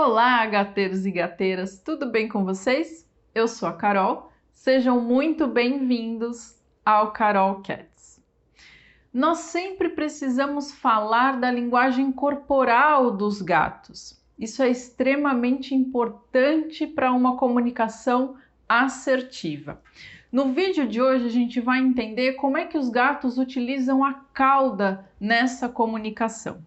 Olá, gateiros e gateiras, tudo bem com vocês? Eu sou a Carol, sejam muito bem-vindos ao Carol Cats. Nós sempre precisamos falar da linguagem corporal dos gatos. Isso é extremamente importante para uma comunicação assertiva. No vídeo de hoje a gente vai entender como é que os gatos utilizam a cauda nessa comunicação.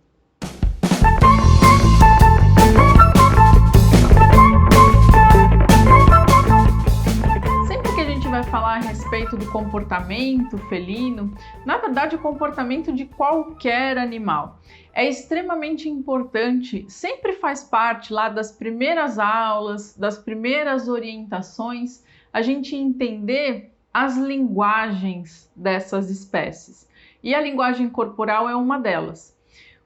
Vai falar a respeito do comportamento felino, na verdade o comportamento de qualquer animal. É extremamente importante, sempre faz parte lá das primeiras aulas, das primeiras orientações, a gente entender as linguagens dessas espécies. E a linguagem corporal é uma delas.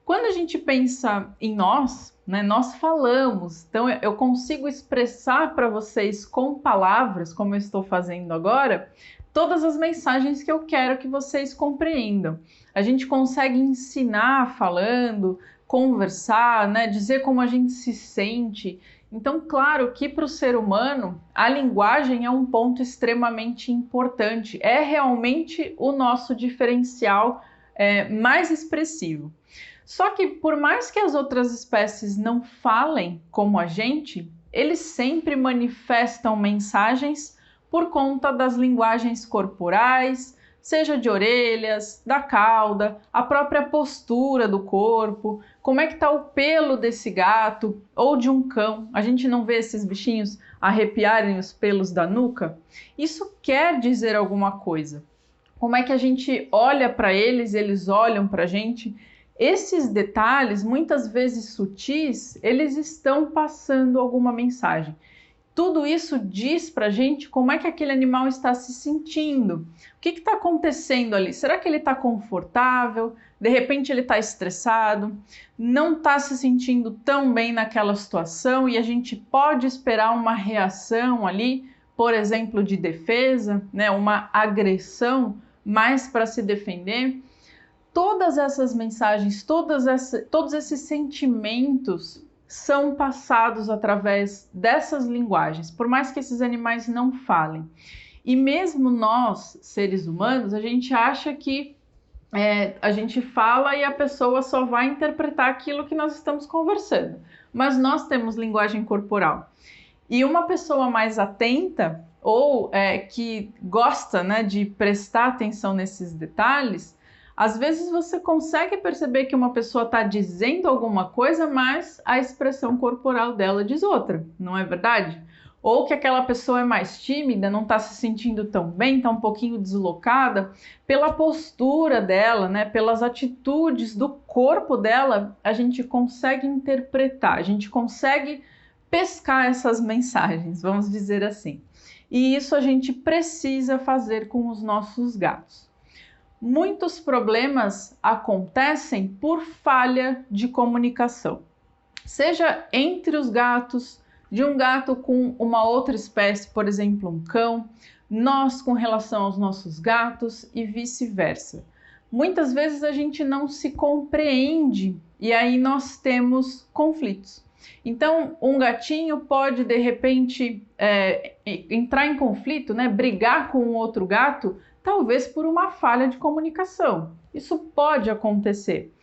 Quando a gente pensa em nós, nós falamos, então eu consigo expressar para vocês com palavras, como eu estou fazendo agora, todas as mensagens que eu quero que vocês compreendam. A gente consegue ensinar falando, conversar, dizer como a gente se sente. Então, claro que para o ser humano, a linguagem é um ponto extremamente importante, é realmente o nosso diferencial mais expressivo. Só que por mais que as outras espécies não falem como a gente, eles sempre manifestam mensagens por conta das linguagens corporais, seja de orelhas, da cauda, a própria postura do corpo, como é que está o pelo desse gato ou de um cão. A gente não vê esses bichinhos arrepiarem os pelos da nuca? Isso quer dizer alguma coisa. Como é que a gente olha para eles, eles olham para a gente? Esses detalhes, muitas vezes sutis, eles estão passando alguma mensagem. Tudo isso diz para a gente como é que aquele animal está se sentindo. O que está acontecendo ali? Será que ele está confortável? De repente ele está estressado? Não está se sentindo tão bem naquela situação e a gente pode esperar uma reação ali, por exemplo, de defesa, uma agressão mais para se defender? Todas essas mensagens, todos esses sentimentos são passados através dessas linguagens, por mais que esses animais não falem. E mesmo nós, seres humanos, a gente acha que a gente fala e a pessoa só vai interpretar aquilo que nós estamos conversando. Mas nós temos linguagem corporal. E uma pessoa mais atenta, ou que gosta de prestar atenção nesses detalhes, às vezes você consegue perceber que uma pessoa está dizendo alguma coisa, mas a expressão corporal dela diz outra, não é verdade? Ou que aquela pessoa é mais tímida, não está se sentindo tão bem, está um pouquinho deslocada, pela postura dela, pelas atitudes do corpo dela, a gente consegue interpretar, a gente consegue pescar essas mensagens, vamos dizer assim. E isso a gente precisa fazer com os nossos gatos. Muitos problemas acontecem por falha de comunicação, seja entre os gatos, de um gato com uma outra espécie, por exemplo, um cão, nós com relação aos nossos gatos e vice-versa. Muitas vezes a gente não se compreende e aí nós temos conflitos. Então, um gatinho pode, de repente, entrar em conflito, brigar com um outro gato, talvez por uma falha de comunicação. Isso pode acontecer.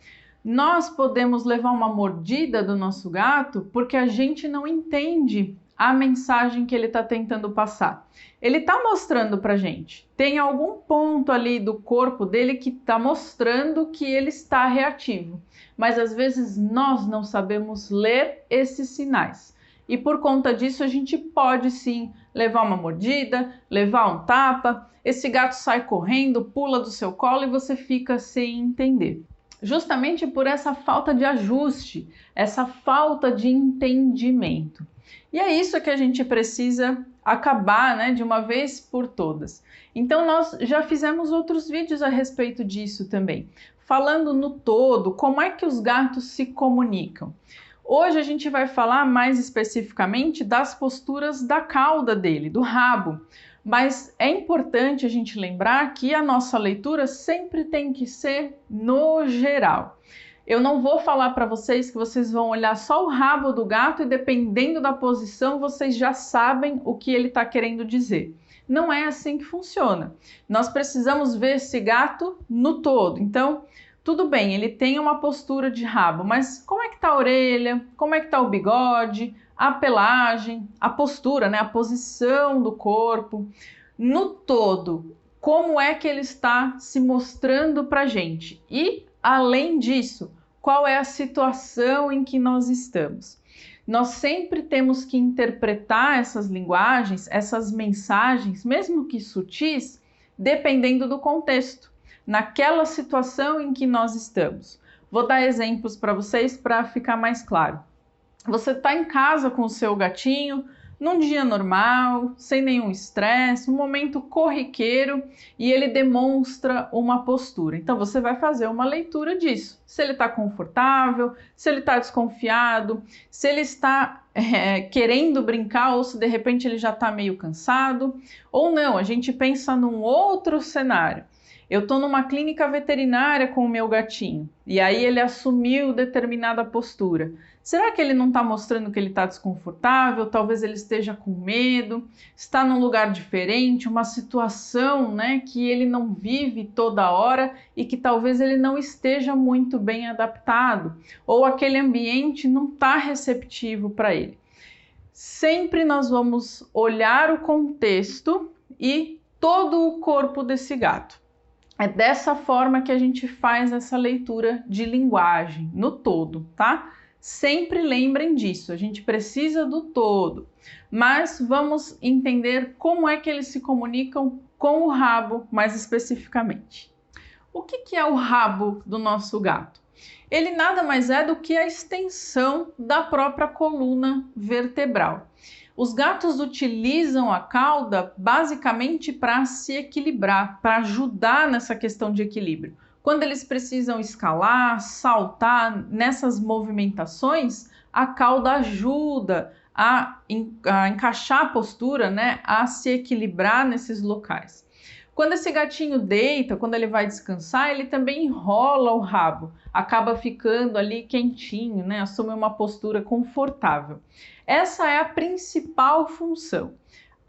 Nós podemos levar uma mordida do nosso gato porque a gente não entende a mensagem que ele está tentando passar. Ele está mostrando para a gente. Tem algum ponto ali do corpo dele que está mostrando que ele está reativo. Mas às vezes nós não sabemos ler esses sinais. E por conta disso a gente pode sim levar uma mordida, levar um tapa, esse gato sai correndo, pula do seu colo e você fica sem entender. Justamente por essa falta de ajuste, essa falta de entendimento. E é isso que a gente precisa acabar, de uma vez por todas. Então nós já fizemos outros vídeos a respeito disso também, falando no todo como é que os gatos se comunicam. Hoje a gente vai falar mais especificamente das posturas da cauda dele, do rabo. Mas é importante a gente lembrar que a nossa leitura sempre tem que ser no geral. Eu não vou falar para vocês que vocês vão olhar só o rabo do gato e dependendo da posição vocês já sabem o que ele está querendo dizer. Não é assim que funciona. Nós precisamos ver esse gato no todo. Então, tudo bem, ele tem uma postura de rabo, mas como é que está a orelha? Como é que está o bigode? A pelagem, a postura, né? A posição do corpo. No todo, como é que ele está se mostrando para a gente? E, além disso, qual é a situação em que nós estamos? Nós sempre temos que interpretar essas linguagens, essas mensagens, mesmo que sutis, dependendo do contexto, naquela situação em que nós estamos. Vou dar exemplos para vocês para ficar mais claro. Você está em casa com o seu gatinho, num dia normal, sem nenhum estresse, um momento corriqueiro e ele demonstra uma postura. Então você vai fazer uma leitura disso. Se ele está confortável, se ele está desconfiado, se ele está querendo brincar ou se de repente ele já está meio cansado. Ou não, a gente pensa num outro cenário. Eu estou numa clínica veterinária com o meu gatinho e aí ele assumiu determinada postura. Será que ele não está mostrando que ele está desconfortável? Talvez ele esteja com medo, está num lugar diferente, uma situação, né, que ele não vive toda hora e que talvez ele não esteja muito bem adaptado, ou aquele ambiente não está receptivo para ele. Sempre nós vamos olhar o contexto e todo o corpo desse gato. É dessa forma que a gente faz essa leitura de linguagem, no todo, tá? Sempre lembrem disso, a gente precisa do todo, mas vamos entender como é que eles se comunicam com o rabo mais especificamente. O que é o rabo do nosso gato? Ele nada mais é do que a extensão da própria coluna vertebral. Os gatos utilizam a cauda basicamente para se equilibrar, para ajudar nessa questão de equilíbrio. Quando eles precisam escalar, saltar nessas movimentações, a cauda ajuda a encaixar a postura, né, a se equilibrar nesses locais. Quando esse gatinho deita, quando ele vai descansar, ele também enrola o rabo, acaba ficando ali quentinho, né, assume uma postura confortável. Essa é a principal função,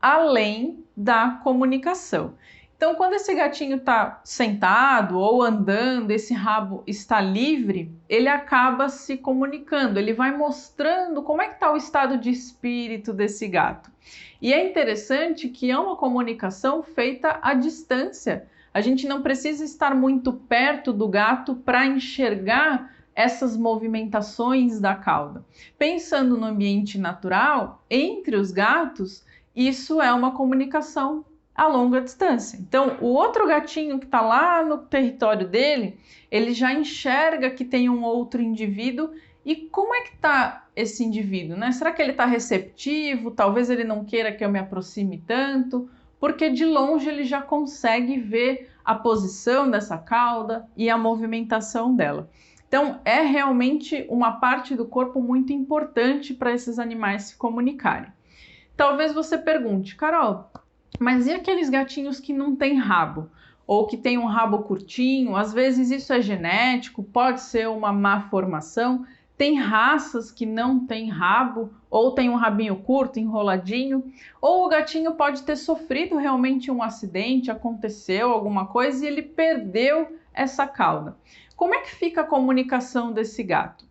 além da comunicação. Então, quando esse gatinho está sentado ou andando, esse rabo está livre, ele acaba se comunicando, ele vai mostrando como é que está o estado de espírito desse gato. E é interessante que é uma comunicação feita à distância. A gente não precisa estar muito perto do gato para enxergar essas movimentações da cauda. Pensando no ambiente natural, entre os gatos, isso é uma comunicação a longa distância. Então, o outro gatinho que está lá no território dele, ele já enxerga que tem um outro indivíduo. E como é que está esse indivíduo, né? Será que ele está receptivo? Talvez ele não queira que eu me aproxime tanto, porque de longe ele já consegue ver a posição dessa cauda e a movimentação dela. Então, é realmente uma parte do corpo muito importante para esses animais se comunicarem. Talvez você pergunte, Carol, mas e aqueles gatinhos que não têm rabo? Ou que têm um rabo curtinho? Às vezes isso é genético, pode ser uma má formação. Tem raças que não têm rabo, ou tem um rabinho curto, enroladinho, ou o gatinho pode ter sofrido realmente um acidente, aconteceu alguma coisa e ele perdeu essa cauda. Como é que fica a comunicação desse gato?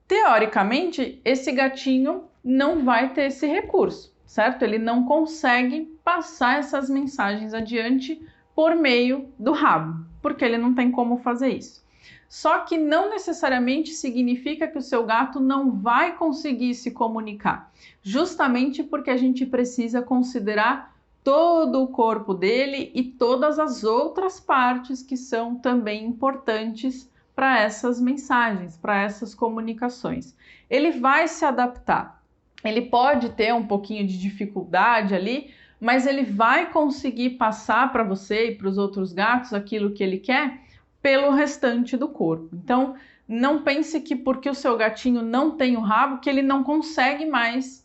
Teoricamente, esse gatinho não vai ter esse recurso, certo? Ele não consegue passar essas mensagens adiante por meio do rabo, porque ele não tem como fazer isso. Só que não necessariamente significa que o seu gato não vai conseguir se comunicar, justamente porque a gente precisa considerar todo o corpo dele e todas as outras partes que são também importantes para essas mensagens, para essas comunicações. Ele vai se adaptar. Ele pode ter um pouquinho de dificuldade ali, mas ele vai conseguir passar para você e para os outros gatos aquilo que ele quer pelo restante do corpo. Então, não pense que porque o seu gatinho não tem o rabo, que ele não consegue mais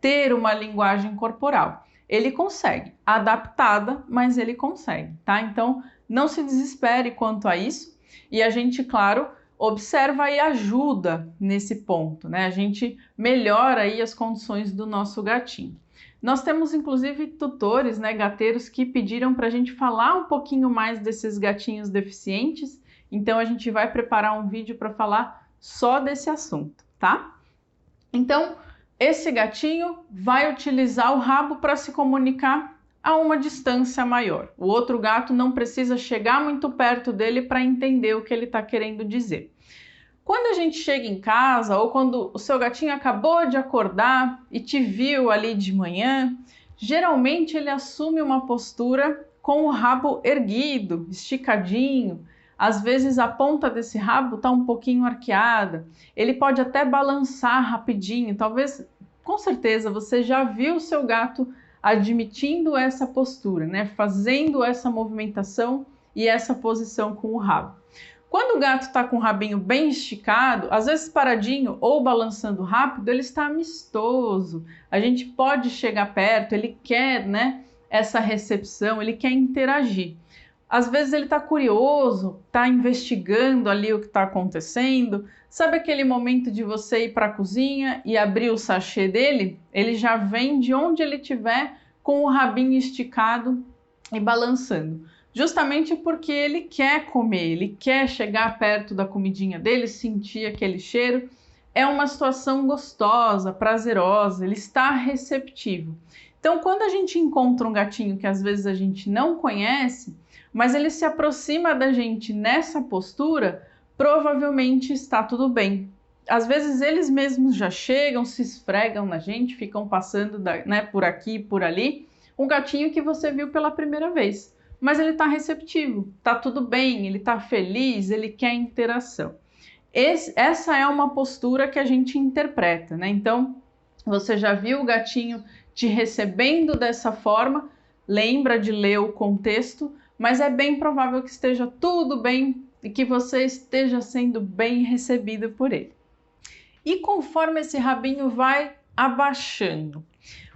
ter uma linguagem corporal. Ele consegue, adaptada, mas ele consegue, tá? Então, não se desespere quanto a isso. E a gente, claro, observa e ajuda nesse ponto, né? A gente melhora aí as condições do nosso gatinho. Nós temos inclusive tutores, né, gateiros que pediram para a gente falar um pouquinho mais desses gatinhos deficientes, então a gente vai preparar um vídeo para falar só desse assunto, tá? Então, esse gatinho vai utilizar o rabo para se comunicar a uma distância maior. O outro gato não precisa chegar muito perto dele para entender o que ele está querendo dizer. Quando a gente chega em casa ou quando o seu gatinho acabou de acordar e te viu ali de manhã, geralmente ele assume uma postura com o rabo erguido, esticadinho. Às vezes a ponta desse rabo está um pouquinho arqueada. Ele pode até balançar rapidinho. Talvez, com certeza, você já viu o seu gato admitindo essa postura, né? Fazendo essa movimentação e essa posição com o rabo. Quando o gato está com o rabinho bem esticado, às vezes paradinho ou balançando rápido, ele está amistoso. A gente pode chegar perto, ele quer, né, essa recepção, ele quer interagir. Às vezes ele está curioso, está investigando ali o que está acontecendo. Sabe aquele momento de você ir para a cozinha e abrir o sachê dele? Ele já vem de onde ele estiver com o rabinho esticado e balançando. Justamente porque ele quer comer, ele quer chegar perto da comidinha dele, sentir aquele cheiro. É uma situação gostosa, prazerosa, ele está receptivo. Então, quando a gente encontra um gatinho que às vezes a gente não conhece, mas ele se aproxima da gente nessa postura, provavelmente está tudo bem. Às vezes eles mesmos já chegam, se esfregam na gente, ficam passando né, por aqui e por ali. Um gatinho que você viu pela primeira vez. Mas ele está receptivo, está tudo bem, ele está feliz, ele quer interação. Essa é uma postura que a gente interpreta, né? Então, você já viu o gatinho te recebendo dessa forma, lembra de ler o contexto, mas é bem provável que esteja tudo bem e que você esteja sendo bem recebido por ele. E conforme esse rabinho vai abaixando,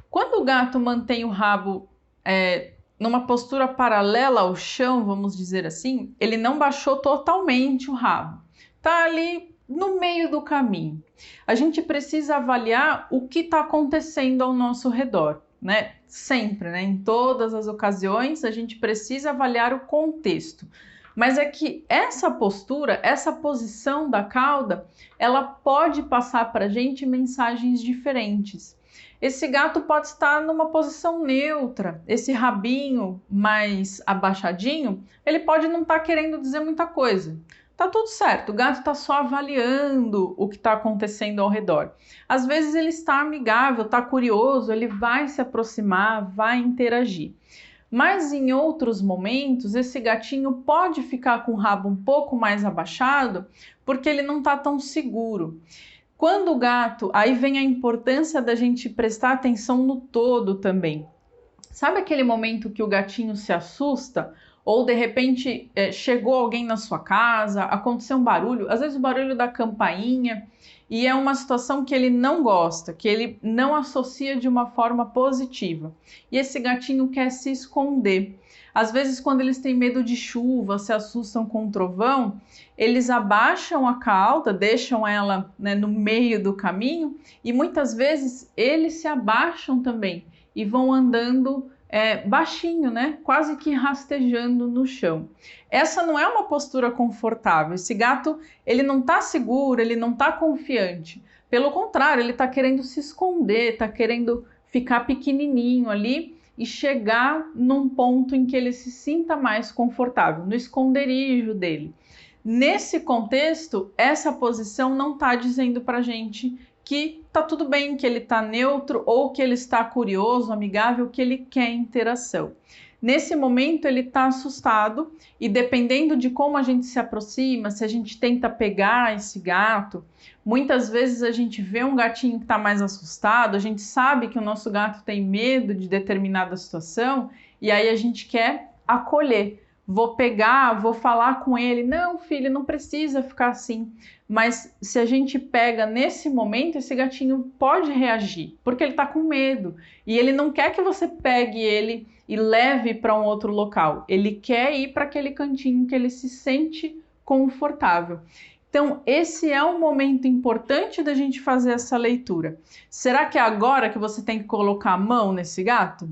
quando o gato mantém o rabo numa postura paralela ao chão, vamos dizer assim, ele não baixou totalmente o rabo. Está ali no meio do caminho. A gente precisa avaliar o que está acontecendo ao nosso redor, né? Sempre, né? Em todas as ocasiões, a gente precisa avaliar o contexto. Mas é que essa postura, essa posição da cauda, ela pode passar para a gente mensagens diferentes. Esse gato pode estar numa posição neutra, esse rabinho mais abaixadinho, ele pode não estar querendo dizer muita coisa. Tá tudo certo, o gato está só avaliando o que está acontecendo ao redor. Às vezes ele está amigável, está curioso, ele vai se aproximar, vai interagir. Mas em outros momentos, esse gatinho pode ficar com o rabo um pouco mais abaixado porque ele não está tão seguro. Quando o gato, aí vem a importância da gente prestar atenção no todo também. Sabe aquele momento que o gatinho se assusta? Ou de repente chegou alguém na sua casa, aconteceu um barulho, às vezes o barulho da campainha, e é uma situação que ele não gosta, que ele não associa de uma forma positiva. E esse gatinho quer se esconder. Às vezes, quando eles têm medo de chuva, se assustam com o trovão, eles abaixam a cauda, deixam ela, né, no meio do caminho, e muitas vezes eles se abaixam também e vão andando baixinho, né? Quase que rastejando no chão. Essa não é uma postura confortável. Esse gato, ele não está seguro, ele não está confiante. Pelo contrário, ele está querendo se esconder, está querendo ficar pequenininho ali e chegar num ponto em que ele se sinta mais confortável, no esconderijo dele. Nesse contexto, essa posição não está dizendo para a gente que tá tudo bem, que ele está neutro ou que ele está curioso, amigável, que ele quer interação. Nesse momento ele está assustado e dependendo de como a gente se aproxima, se a gente tenta pegar esse gato, muitas vezes a gente vê um gatinho que está mais assustado, a gente sabe que o nosso gato tem medo de determinada situação e aí a gente quer acolher. Vou pegar, vou falar com ele. Não, filho, não precisa ficar assim. Mas se a gente pega nesse momento, esse gatinho pode reagir, porque ele está com medo. E ele não quer que você pegue ele e leve para um outro local. Ele quer ir para aquele cantinho que ele se sente confortável. Então, esse é um momento importante da gente fazer essa leitura. Será que é agora que você tem que colocar a mão nesse gato?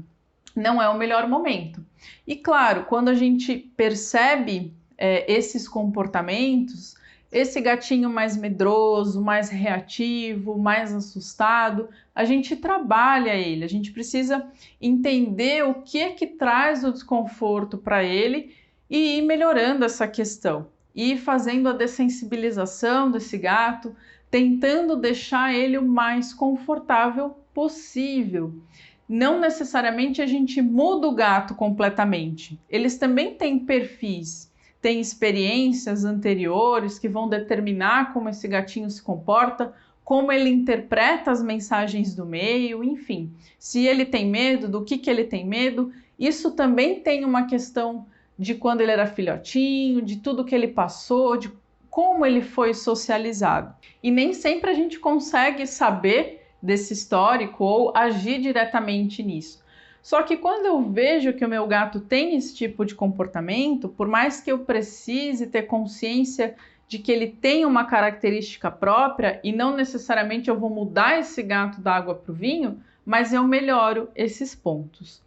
Não é o melhor momento. E claro, quando a gente percebe esses comportamentos, esse gatinho mais medroso, mais reativo, mais assustado, a gente trabalha ele, a gente precisa entender o que é que traz o desconforto para ele e ir melhorando essa questão, ir fazendo a dessensibilização desse gato, tentando deixar ele o mais confortável possível. Não necessariamente a gente muda o gato completamente. Eles também têm perfis, têm experiências anteriores que vão determinar como esse gatinho se comporta, como ele interpreta as mensagens do meio, enfim. Se ele tem medo, do que ele tem medo, isso também tem uma questão de quando ele era filhotinho, de tudo que ele passou, de como ele foi socializado. E nem sempre a gente consegue saber desse histórico ou agir diretamente nisso. Só que quando eu vejo que o meu gato tem esse tipo de comportamento, por mais que eu precise ter consciência de que ele tem uma característica própria e não necessariamente eu vou mudar esse gato da água para o vinho, mas eu melhoro esses pontos.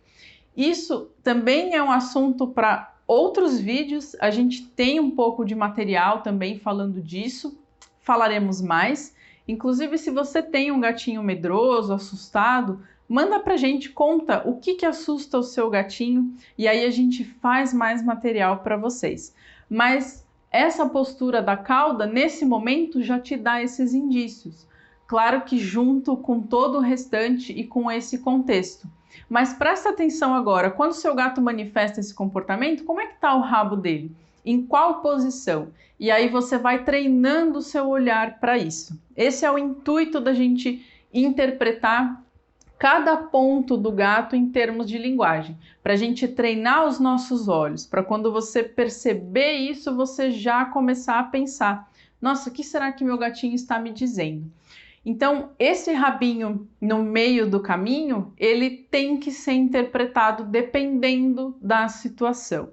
Isso também é um assunto para outros vídeos, a gente tem um pouco de material também falando disso, falaremos mais. Inclusive, se você tem um gatinho medroso, assustado, manda pra gente, conta o que assusta o seu gatinho e aí a gente faz mais material para vocês. Mas essa postura da cauda, nesse momento, já te dá esses indícios. Claro que junto com todo o restante e com esse contexto. Mas presta atenção agora, quando o seu gato manifesta esse comportamento, como é que está o rabo dele? Em qual posição? E aí você vai treinando o seu olhar para isso. Esse é o intuito da gente interpretar cada ponto do gato em termos de linguagem, para a gente treinar os nossos olhos, para quando você perceber isso, você já começar a pensar, nossa, o que será que meu gatinho está me dizendo? Então, esse rabinho no meio do caminho, ele tem que ser interpretado dependendo da situação.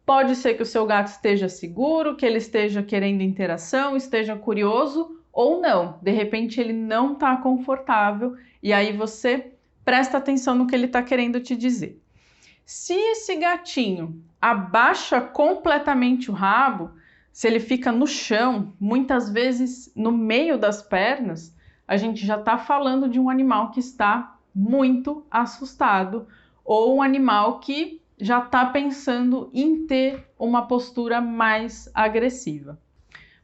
Pode ser que o seu gato esteja seguro, que ele esteja querendo interação, esteja curioso ou não. De repente ele não está confortável e aí você presta atenção no que ele está querendo te dizer. Se esse gatinho abaixa completamente o rabo, se ele fica no chão, muitas vezes no meio das pernas, a gente já está falando de um animal que está muito assustado ou um animal que já está pensando em ter uma postura mais agressiva.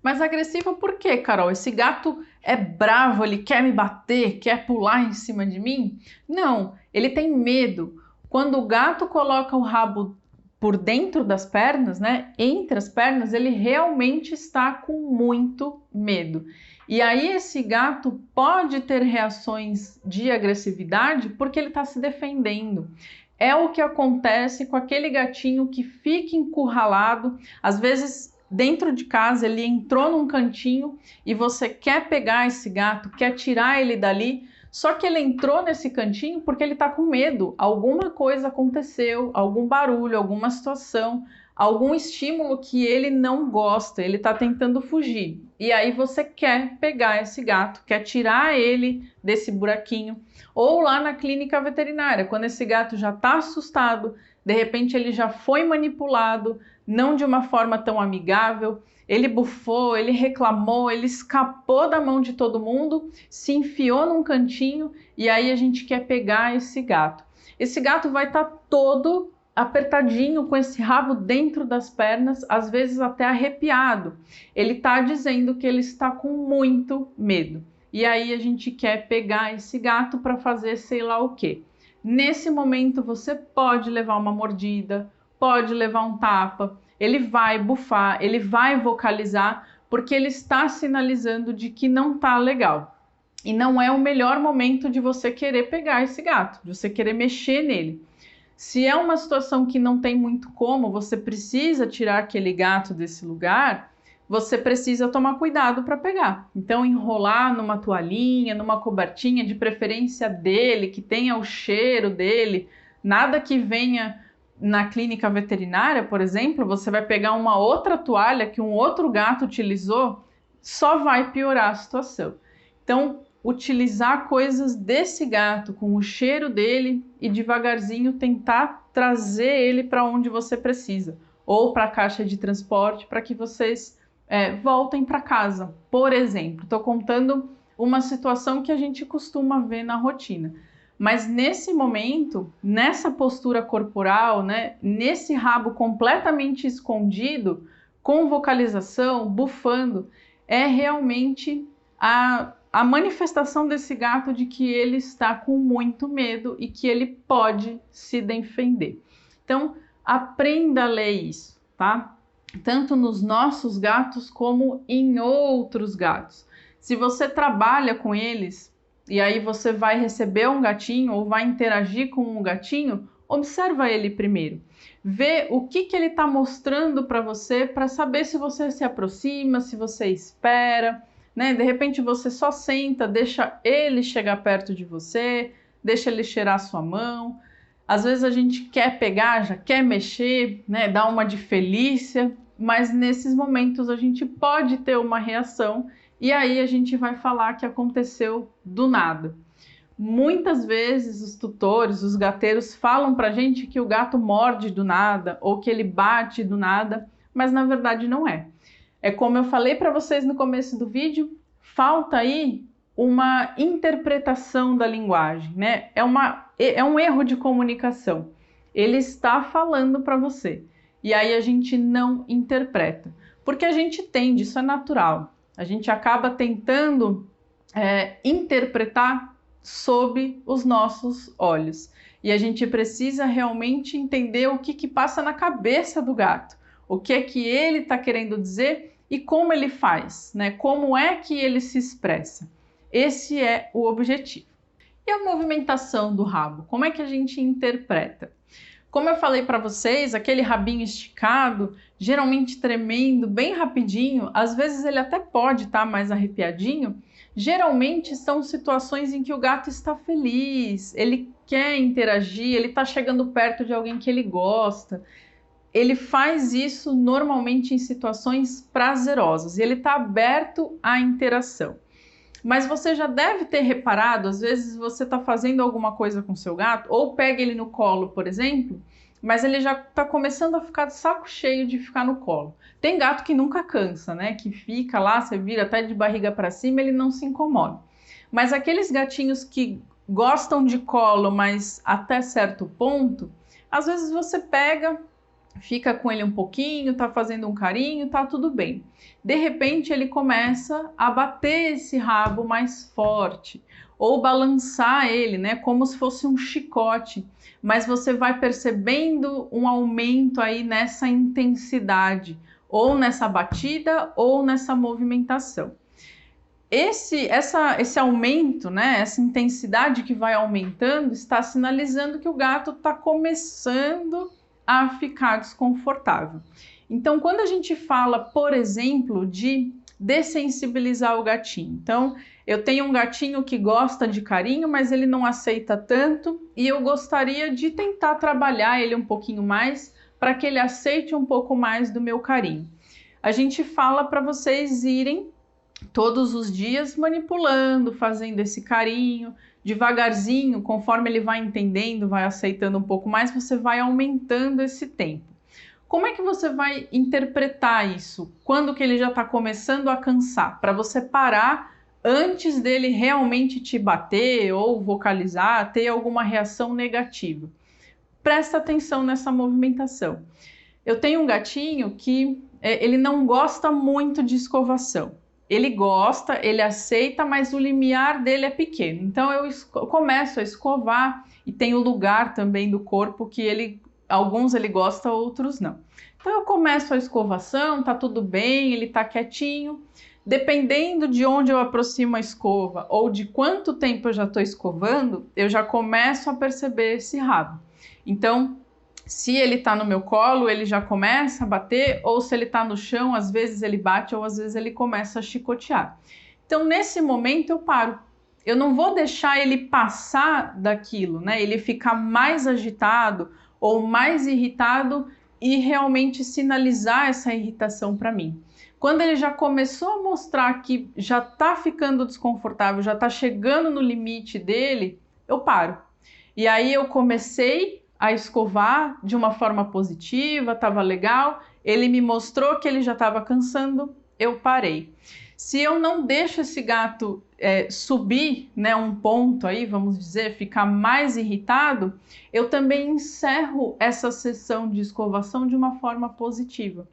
Mas agressiva por quê, Carol? Esse gato é bravo, ele quer me bater, quer pular em cima de mim? Não, ele tem medo. Quando o gato coloca o rabo por dentro das pernas, né, entre as pernas, ele realmente está com muito medo. E aí esse gato pode ter reações de agressividade porque ele está se defendendo. É o que acontece com aquele gatinho que fica encurralado, às vezes dentro de casa ele entrou num cantinho e você quer pegar esse gato, quer tirar ele dali, só que ele entrou nesse cantinho porque ele está com medo. Alguma coisa aconteceu, algum barulho, alguma situação, algum estímulo que ele não gosta, ele está tentando fugir. E aí você quer pegar esse gato, quer tirar ele desse buraquinho. Ou lá na clínica veterinária, quando esse gato já está assustado, de repente ele já foi manipulado, não de uma forma tão amigável, ele bufou, ele reclamou, ele escapou da mão de todo mundo, se enfiou num cantinho e aí a gente quer pegar esse gato. Esse gato vai estar todo apertadinho, com esse rabo dentro das pernas, às vezes até arrepiado. Ele está dizendo que ele está com muito medo. E aí a gente quer pegar esse gato para fazer sei lá o quê. Nesse momento você pode levar uma mordida, pode levar um tapa, ele vai bufar, ele vai vocalizar, porque ele está sinalizando de que não está legal. E não é o melhor momento de você querer pegar esse gato, de você querer mexer nele. Se é uma situação que não tem muito como, você precisa tirar aquele gato desse lugar, você precisa tomar cuidado para pegar. Então, enrolar numa toalhinha, numa cobertinha, de preferência dele, que tenha o cheiro dele, nada que venha na clínica veterinária, por exemplo, você vai pegar uma outra toalha que um outro gato utilizou, só vai piorar a situação. Então, utilizar coisas desse gato com o cheiro dele e devagarzinho tentar trazer ele para onde você precisa, ou para a caixa de transporte, para que vocês voltem para casa. Por exemplo, estou contando uma situação que a gente costuma ver na rotina. Mas nesse momento, nessa postura corporal, né, nesse rabo completamente escondido, com vocalização, bufando, é realmente a manifestação desse gato de que ele está com muito medo e que ele pode se defender. Então, aprenda a ler isso, tá? Tanto nos nossos gatos como em outros gatos. Se você trabalha com eles, e aí você vai receber um gatinho ou vai interagir com um gatinho, observa ele primeiro. Vê o que ele está mostrando para você, para saber se você se aproxima, se você espera, né? De repente você só senta, deixa ele chegar perto de você, deixa ele cheirar a sua mão. Às vezes a gente quer pegar, já quer mexer, né? Dar uma de Felícia, mas nesses momentos a gente pode ter uma reação e aí a gente vai falar que aconteceu do nada. Muitas vezes os tutores, os gateiros falam pra gente que o gato morde do nada ou que ele bate do nada, mas na verdade não é. É como eu falei para vocês no começo do vídeo, falta aí uma interpretação da linguagem, né? É um erro de comunicação. Ele está falando para você e aí a gente não interpreta, porque a gente tende, isso é natural. A gente acaba tentando interpretar sob os nossos olhos. E a gente precisa realmente entender o que passa na cabeça do gato. O que é que ele está querendo dizer e como ele faz, né? Como é que ele se expressa. Esse é o objetivo. E a movimentação do rabo? Como é que a gente interpreta? Como eu falei para vocês, aquele rabinho esticado, geralmente tremendo, bem rapidinho, às vezes ele até pode estar mais arrepiadinho, geralmente são situações em que o gato está feliz, ele quer interagir, ele está chegando perto de alguém que ele gosta. Ele faz isso normalmente em situações prazerosas e ele está aberto à interação. Mas você já deve ter reparado, às vezes você está fazendo alguma coisa com seu gato, ou pega ele no colo, por exemplo, mas ele já está começando a ficar de saco cheio de ficar no colo. Tem gato que nunca cansa, né? Que fica lá, você vira até de barriga para cima, ele não se incomoda. Mas aqueles gatinhos que gostam de colo, mas até certo ponto, às vezes você pega, fica com ele um pouquinho, tá fazendo um carinho, tá tudo bem. De repente ele começa a bater esse rabo mais forte ou balançar ele, né, como se fosse um chicote, mas você vai percebendo um aumento aí nessa intensidade, ou nessa batida ou nessa movimentação. Esse aumento, né, essa intensidade que vai aumentando, está sinalizando que o gato está começando a ficar desconfortável. Então, quando a gente fala, por exemplo, de dessensibilizar o gatinho, então eu tenho um gatinho que gosta de carinho, mas ele não aceita tanto e eu gostaria de tentar trabalhar ele um pouquinho mais para que ele aceite um pouco mais do meu carinho. A gente fala para vocês irem todos os dias manipulando, fazendo esse carinho, devagarzinho, conforme ele vai entendendo, vai aceitando um pouco mais, você vai aumentando esse tempo. Como é que você vai interpretar isso? Quando que ele já está começando a cansar? Para você parar antes dele realmente te bater ou vocalizar, ter alguma reação negativa. Presta atenção nessa movimentação. Eu tenho um gatinho que ele não gosta muito de escovação. Ele gosta, ele aceita, mas o limiar dele é pequeno. Então eu começo a escovar e tem o lugar também do corpo que alguns ele gosta, outros não. Então eu começo a escovação, tá tudo bem, ele tá quietinho. Dependendo de onde eu aproximo a escova ou de quanto tempo eu já estou escovando, eu já começo a perceber esse rabo. Então, se ele está no meu colo, ele já começa a bater, ou se ele está no chão, às vezes ele bate ou às vezes ele começa a chicotear. Então, nesse momento eu paro. Eu não vou deixar ele passar daquilo, né? Ele ficar mais agitado ou mais irritado e realmente sinalizar essa irritação para mim. Quando ele já começou a mostrar que já está ficando desconfortável, já está chegando no limite dele, eu paro. E aí eu comecei a escovar de uma forma positiva, estava legal, ele me mostrou que ele já estava cansando, eu parei. Se eu não deixo esse gato subir, né, um ponto aí, vamos dizer, ficar mais irritado, eu também encerro essa sessão de escovação de uma forma positiva.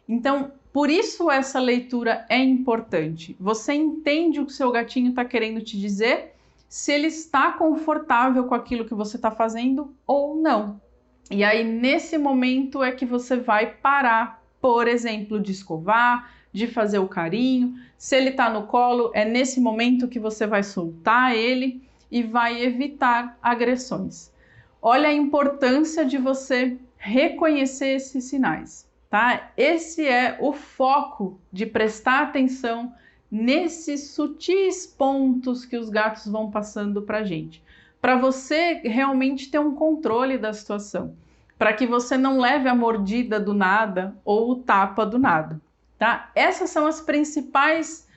Então, por isso essa leitura é importante. Você entende o que o seu gatinho está querendo te dizer, se ele está confortável com aquilo que você está fazendo ou não. E aí, nesse momento é que você vai parar, por exemplo, de escovar, de fazer o carinho. Se ele está no colo, é nesse momento que você vai soltar ele e vai evitar agressões. Olha a importância de você reconhecer esses sinais, tá? Esse é o foco de prestar atenção nesses sutis pontos que os gatos vão passando para a gente, para você realmente ter um controle da situação, para que você não leve a mordida do nada ou o tapa do nada, tá? Essas são as principais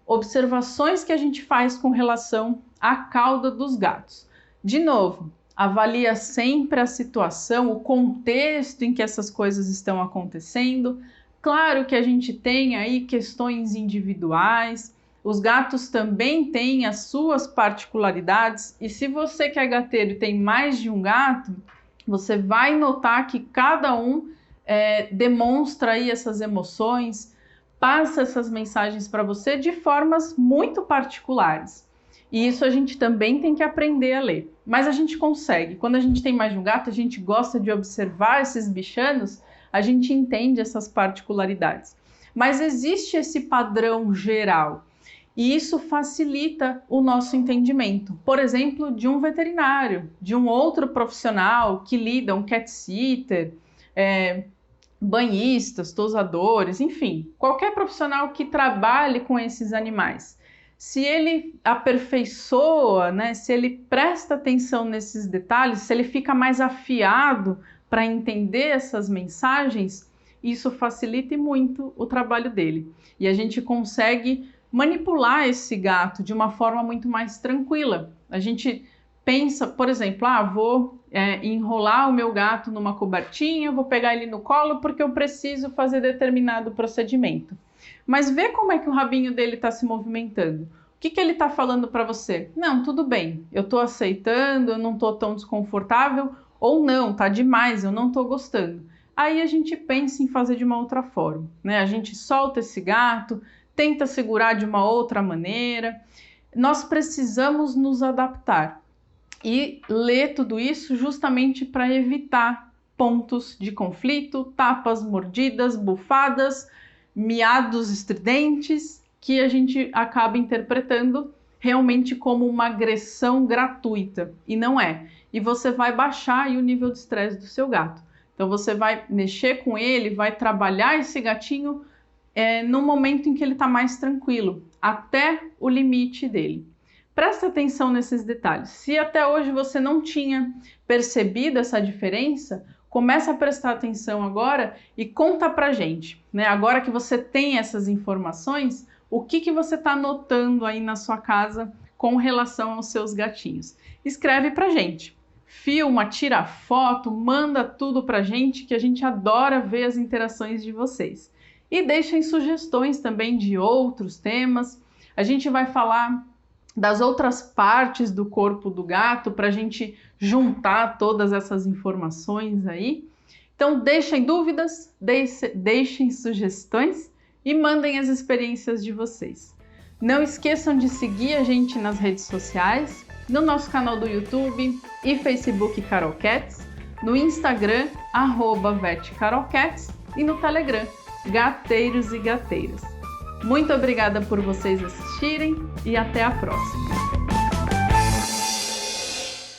observações que a gente faz com relação à cauda dos gatos. De novo, avalia sempre a situação, o contexto em que essas coisas estão acontecendo. Claro que a gente tem aí questões individuais, os gatos também têm as suas particularidades, e se você que é gateiro e tem mais de um gato, você vai notar que cada um demonstra aí essas emoções, passa essas mensagens para você de formas muito particulares. E isso a gente também tem que aprender a ler. Mas a gente consegue. Quando a gente tem mais de um gato, a gente gosta de observar esses bichanos, a gente entende essas particularidades. Mas existe esse padrão geral. E isso facilita o nosso entendimento. Por exemplo, de um veterinário, de um outro profissional que lida, um cat sitter, banhistas, tosadores, enfim, qualquer profissional que trabalhe com esses animais. Se ele aperfeiçoa, né, se ele presta atenção nesses detalhes, se ele fica mais afiado para entender essas mensagens, isso facilita muito o trabalho dele. E a gente consegue manipular esse gato de uma forma muito mais tranquila. A gente pensa, por exemplo, vou enrolar o meu gato numa cobertinha, vou pegar ele no colo porque eu preciso fazer determinado procedimento. Mas vê como é que o rabinho dele está se movimentando. O que ele está falando para você? Não, tudo bem, eu estou aceitando, eu não estou tão desconfortável, ou não, tá demais, eu não estou gostando. Aí a gente pensa em fazer de uma outra forma, né? A gente solta esse gato, tenta segurar de uma outra maneira. Nós precisamos nos adaptar e ler tudo isso justamente para evitar pontos de conflito, tapas, mordidas, bufadas, miados estridentes, que a gente acaba interpretando realmente como uma agressão gratuita, e não é. E você vai baixar aí o nível de estresse do seu gato. Então você vai mexer com ele, vai trabalhar esse gatinho no momento em que ele está mais tranquilo, até o limite dele. Presta atenção nesses detalhes. Se até hoje você não tinha percebido essa diferença, começa a prestar atenção agora e conta pra gente, né? Agora que você tem essas informações, o que você está notando aí na sua casa com relação aos seus gatinhos? Escreve pra gente. Filma, tira foto, manda tudo pra gente, que a gente adora ver as interações de vocês. E deixem sugestões também de outros temas. A gente vai falar das outras partes do corpo do gato para a gente juntar todas essas informações aí. Então deixem dúvidas, deixem sugestões e mandem as experiências de vocês. Não esqueçam de seguir a gente nas redes sociais, no nosso canal do YouTube e Facebook Carol Cats, no Instagram @vetcarolcats e no Telegram Gateiros e Gateiras. Muito obrigada por vocês assistirem e até a próxima!